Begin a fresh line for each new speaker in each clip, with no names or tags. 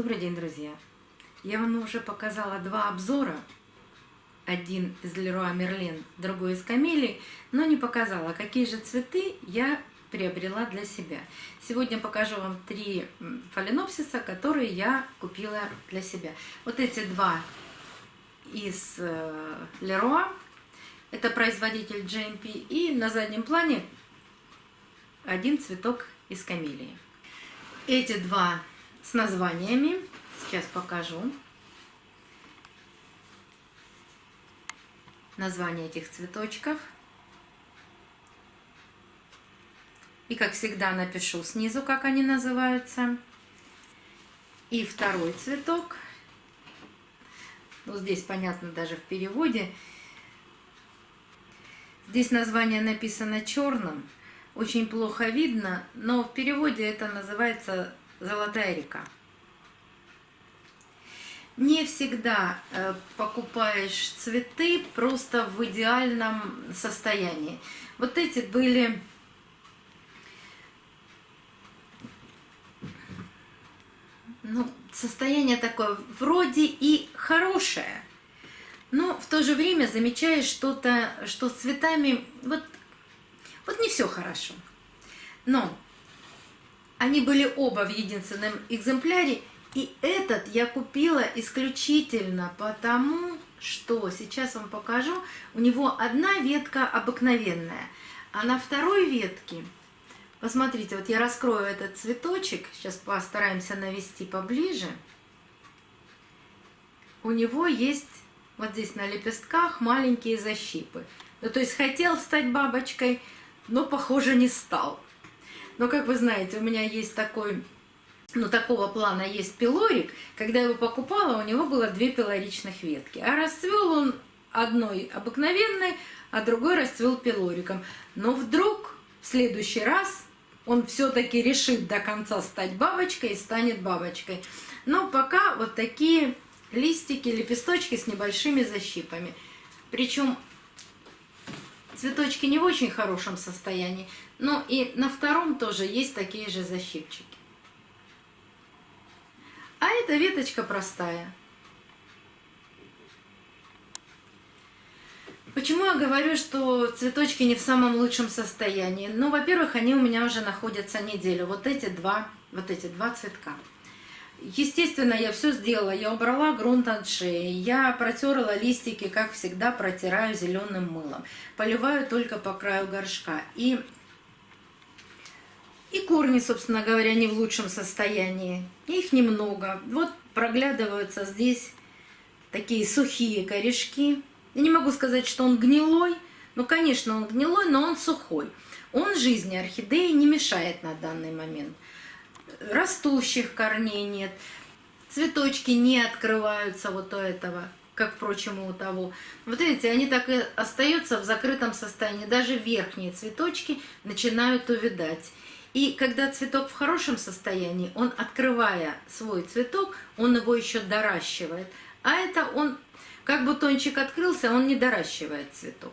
Добрый день, друзья! Я вам уже показала два обзора. Один из Leroy Merlin, другой из Камелии, но не показала, какие же цветы я приобрела для себя. Сегодня покажу вам три фаленопсиса, которые я купила для себя. Вот эти два из Leroy, это производитель GMP, и на заднем плане один цветок из Камелии. Эти два с названиями, сейчас покажу название этих цветочков. И, как всегда, напишу снизу, как они называются. И второй цветок. Ну, здесь понятно даже в переводе. Здесь название написано черным. Очень плохо видно, но в переводе это называется «Золотая река». Не всегда покупаешь цветы просто в идеальном состоянии. Вот эти были состояние такое вроде и хорошее, но в то же время замечаешь что-то, что с цветами вот не все хорошо. Но они были оба в единственном экземпляре, и этот я купила исключительно потому, что, сейчас вам покажу, у него одна ветка обыкновенная, а на второй ветке, посмотрите, вот я раскрою этот цветочек, сейчас постараемся навести поближе, у него есть вот здесь на лепестках маленькие защипы. Ну, то есть хотел стать бабочкой, но, похоже, не стал. Но, как вы знаете, у меня есть такой, такого плана есть пилорик. Когда я его покупала, у него было две пилоричных ветки. А расцвел он одной обыкновенной, а другой расцвел пилориком. Но вдруг в следующий раз он все-таки решит до конца стать бабочкой и станет бабочкой. Но пока вот такие листики, лепесточки с небольшими защипами. Причем цветочки не в очень хорошем состоянии, но и на втором тоже есть такие же защипчики. А эта веточка простая. Почему я говорю, что цветочки не в самом лучшем состоянии? Ну, во-первых, они у меня уже находятся неделю. Вот эти два цветка. Естественно, я все сделала. Я убрала грунт от шеи. Я протерла листики, как всегда, протираю зеленым мылом. Поливаю только по краю горшка. И корни, собственно говоря, не в лучшем состоянии. Их немного. Вот проглядываются здесь такие сухие корешки. Я не могу сказать, что он гнилой. Ну, конечно, он гнилой, но он сухой. Он жизни орхидеи не мешает на данный момент. Растущих корней нет, цветочки не открываются вот у этого, как, впрочем, и у того. Вот видите, они так и остаются в закрытом состоянии. Даже верхние цветочки начинают увядать. И когда цветок в хорошем состоянии, он, открывая свой цветок, он его еще доращивает. А это он, как бутончик открылся, он не доращивает цветок.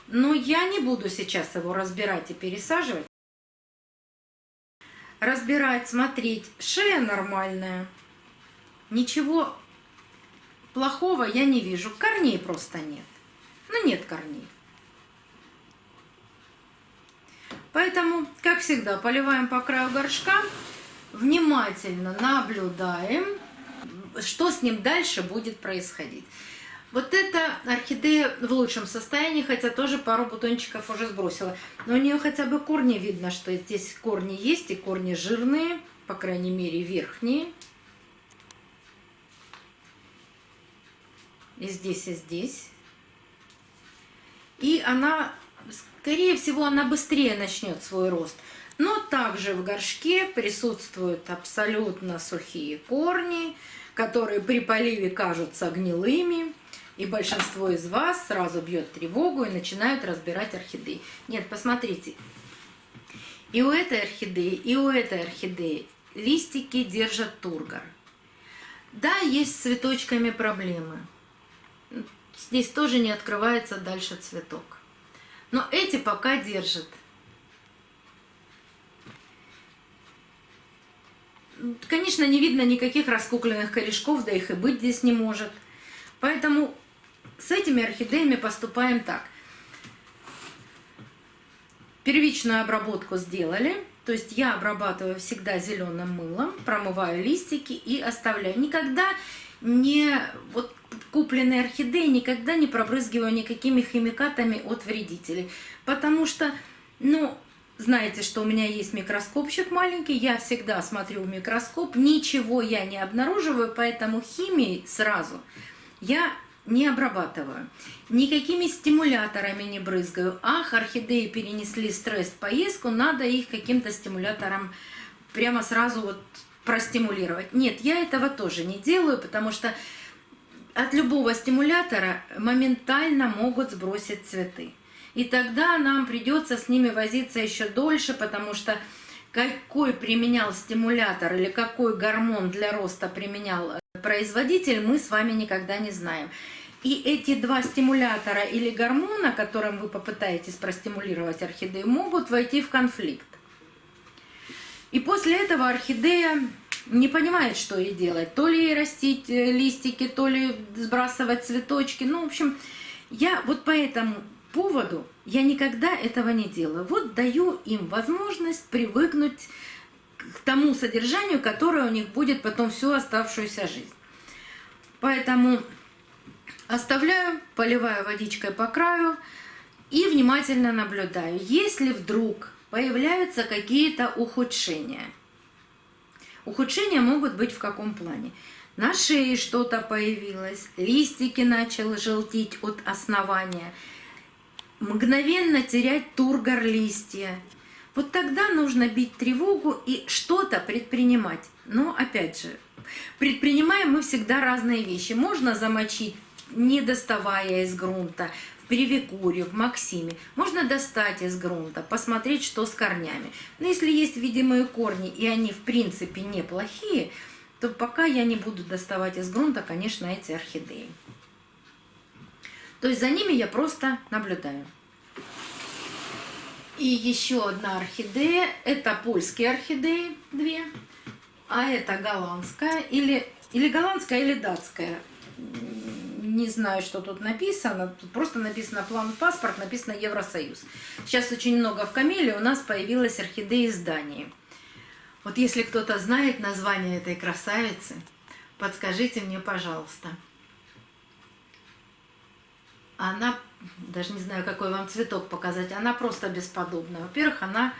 Но я не буду сейчас его разбирать и пересаживать. Разбирать, смотреть, шея нормальная, ничего плохого я не вижу, корней просто нет, нет корней. Поэтому, как всегда, поливаем по краю горшка, внимательно наблюдаем, что с ним дальше будет происходить. Вот эта орхидея в лучшем состоянии, хотя тоже пару бутончиков уже сбросила. Но у нее хотя бы корни видно, что здесь корни есть, и корни жирные, по крайней мере верхние. И здесь, и здесь. И она, скорее всего, она быстрее начнет свой рост. Но также в горшке присутствуют абсолютно сухие корни, которые при поливе кажутся гнилыми. И большинство из вас сразу бьет тревогу и начинают разбирать орхидеи. Нет, посмотрите. И у этой орхидеи листики держат тургор. Да, есть с цветочками проблемы. Здесь тоже не открывается дальше цветок. Но эти пока держат. конечно, не видно никаких раскукленных корешков, да их и быть здесь не может. Поэтому с этими орхидеями поступаем так. Первичную обработку сделали, то есть я обрабатываю всегда зеленым мылом, промываю листики и оставляю. Никогда не, вот купленные орхидеи никогда не пробрызгиваю никакими химикатами от вредителей, потому что, ну, знаете, что у меня есть микроскопчик маленький, я всегда смотрю в микроскоп, ничего я не обнаруживаю, поэтому химией сразу я не обрабатываю. Никакими стимуляторами не брызгаю. Ах, орхидеи перенесли стресс в поездку, надо их каким-то стимулятором прямо сразу вот простимулировать. Нет, я этого тоже не делаю, потому что от любого стимулятора моментально могут сбросить цветы. И тогда нам придется с ними возиться еще дольше, потому что какой применял стимулятор или какой гормон для роста применял производитель, мы с вами никогда не знаем. И эти два стимулятора или гормона, которым вы попытаетесь простимулировать орхидею, могут войти в конфликт. И после этого орхидея не понимает, что ей делать. То ли ей растить листики, то ли сбрасывать цветочки. Ну, в общем, я вот по этому поводу я никогда этого не делаю. Вот даю им возможность привыкнуть к тому содержанию, которое у них будет потом всю оставшуюся жизнь. Поэтому оставляю, поливаю водичкой по краю и внимательно наблюдаю. Если вдруг появляются какие-то ухудшения. Ухудшения могут быть в каком плане? На шее что-то появилось, листики начали желтеть от основания, мгновенно терять тургор листья. Вот тогда нужно бить тревогу и что-то предпринимать. Но опять же, предпринимаем мы всегда разные вещи. Можно замочить, не доставая из грунта, в Привикуре, в Максиме. Можно достать из грунта, посмотреть, что с корнями. Но если есть видимые корни, и они в принципе неплохие, то пока я не буду доставать из грунта, конечно, эти орхидеи. То есть за ними я просто наблюдаю. И еще одна орхидея. Это польские орхидеи, две. А это голландская. Или голландская, или датская. Не знаю, что тут написано. Тут просто написано план-паспорт, написано Евросоюз. Сейчас очень много в Камелии у нас появилась орхидея из Дании. Вот если кто-то знает название этой красавицы, подскажите мне, пожалуйста. Она, даже не знаю, какой вам цветок показать, она просто бесподобна. Во-первых, она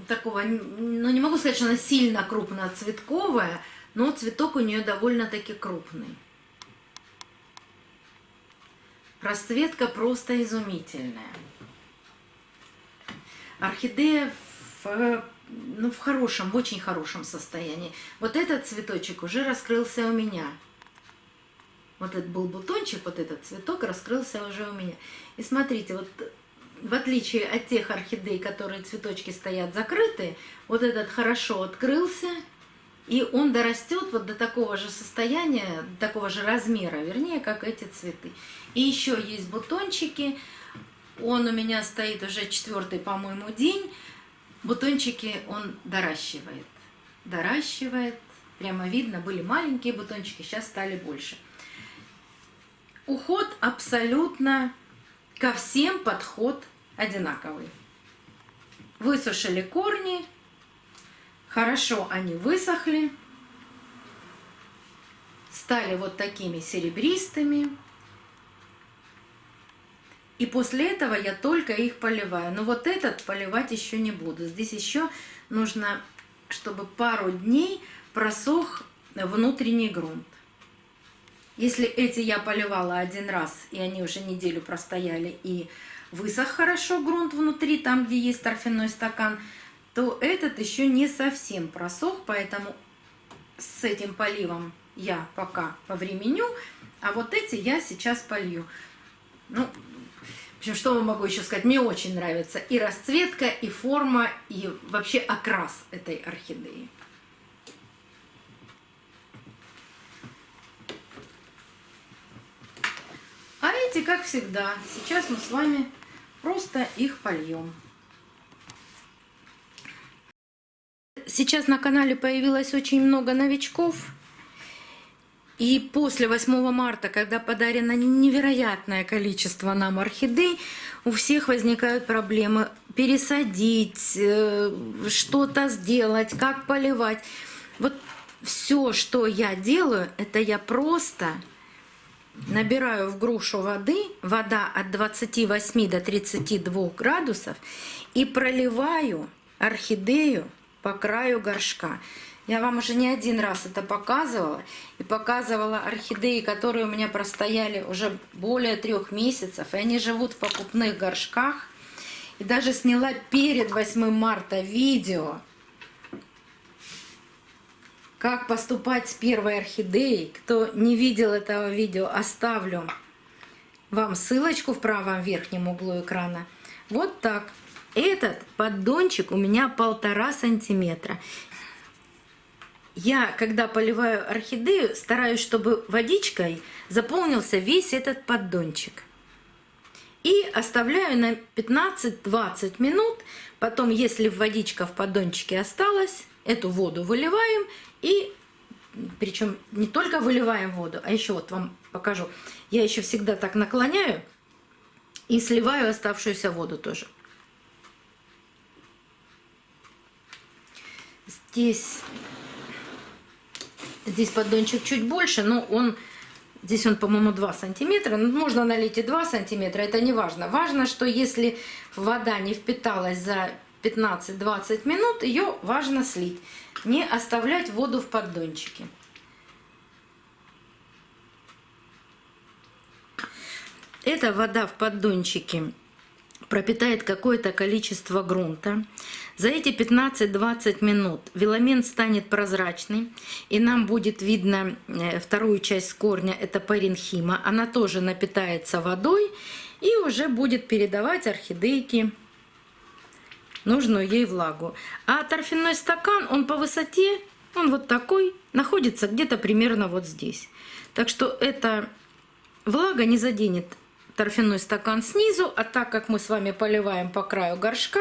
такого, ну не могу сказать, что она сильно крупноцветковая, но цветок у нее довольно-таки крупный. Расцветка просто изумительная. Орхидея в хорошем, в очень хорошем состоянии. Вот этот цветочек уже раскрылся у меня. Вот этот был бутончик, вот этот цветок раскрылся уже у меня. И смотрите, вот в отличие от тех орхидей, которые цветочки стоят закрытые, вот этот хорошо открылся, и он дорастет вот до такого же состояния, такого же размера, вернее, как эти цветы. И еще есть бутончики. Он у меня стоит уже 4-й, по-моему, день. Бутончики он доращивает. Доращивает. Прямо видно, были маленькие бутончики, сейчас стали больше. Уход абсолютно ко всем подход одинаковый. Высушили корни. Хорошо они высохли. Стали вот такими серебристыми. И после этого я только их поливаю. Но вот этот поливать еще не буду. Здесь еще нужно, чтобы пару дней просох внутренний грунт. Если эти я поливала один раз, и они уже неделю простояли, и высох хорошо грунт внутри, там, где есть торфяной стакан, то этот еще не совсем просох, поэтому с этим поливом я пока повременю, а вот эти я сейчас полью. Ну, в общем, что могу еще сказать? Мне очень нравится и расцветка, и форма, и вообще окрас этой орхидеи. А эти, как всегда, сейчас мы с вами просто их польем. Сейчас на канале появилось очень много новичков. И после 8 марта, когда подарено невероятное количество нам орхидей, у всех возникают проблемы пересадить, что-то сделать, как поливать. Вот все, что я делаю, это я просто набираю в грушу воды, вода от 28 до 32 градусов, и проливаю орхидею по краю горшка. Я вам уже не один раз это показывала. И показывала орхидеи, которые у меня простояли уже более 3 месяцев. И они живут в покупных горшках. И даже сняла перед 8 марта видео, как поступать с первой орхидеей. Кто не видел этого видео, оставлю вам ссылочку в правом верхнем углу экрана. Вот так. Этот поддончик у меня 1,5 сантиметра. Я, когда поливаю орхидею, стараюсь, чтобы водичкой заполнился весь этот поддончик. И оставляю на 15-20 минут. Потом, если водичка в поддончике осталась, эту воду выливаем. И причем не только выливаем воду, а еще вот вам покажу. Я еще всегда так наклоняю и сливаю оставшуюся воду тоже. Здесь поддончик чуть больше, но здесь он, по-моему, 2 сантиметра. Можно налить и 2 сантиметра, это не важно. Важно, что если вода не впиталась за 15-20 минут, ее важно слить. Не оставлять воду в поддончике. Эта вода в поддончике пропитает какое-то количество грунта. За эти 15-20 минут веломен станет прозрачный, и нам будет видно вторую часть корня, это паренхима. Она тоже напитается водой и уже будет передавать орхидейке нужную ей влагу. А торфяной стакан, он по высоте, он вот такой, находится где-то примерно вот здесь. Так что эта влага не заденет торфяной стакан снизу, а так как мы с вами поливаем по краю горшка,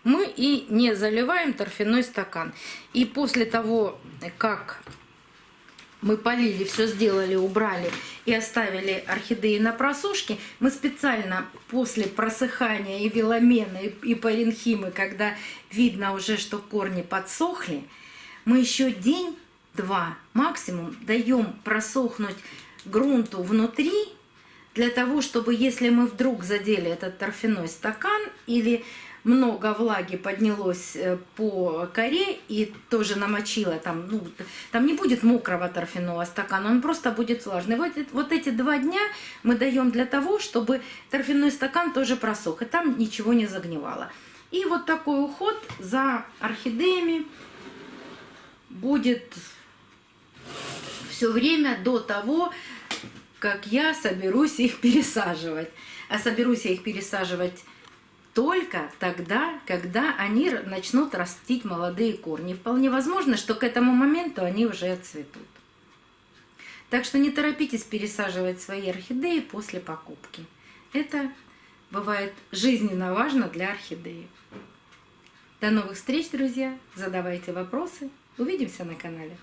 мы и не заливаем торфяной стакан. И после того, как мы полили, все сделали, убрали и оставили орхидеи на просушке, мы специально после просыхания и веломена, и паренхимы, когда видно уже, что корни подсохли, мы еще день-два максимум даем просохнуть грунту внутри, для того, чтобы если мы вдруг задели этот торфяной стакан или много влаги поднялось по коре и тоже намочило, там не будет мокрого торфяного стакана, он просто будет влажный. Вот эти 2 дня мы даем для того, чтобы торфяной стакан тоже просох, и там ничего не загнивало. И вот такой уход за орхидеями будет все время до того, как я соберусь их пересаживать. А соберусь я их пересаживать только тогда, когда они начнут растить молодые корни. Вполне возможно, что к этому моменту они уже отцветут. Так что не торопитесь пересаживать свои орхидеи после покупки. Это бывает жизненно важно для орхидеи. До новых встреч, друзья! Задавайте вопросы. Увидимся на канале.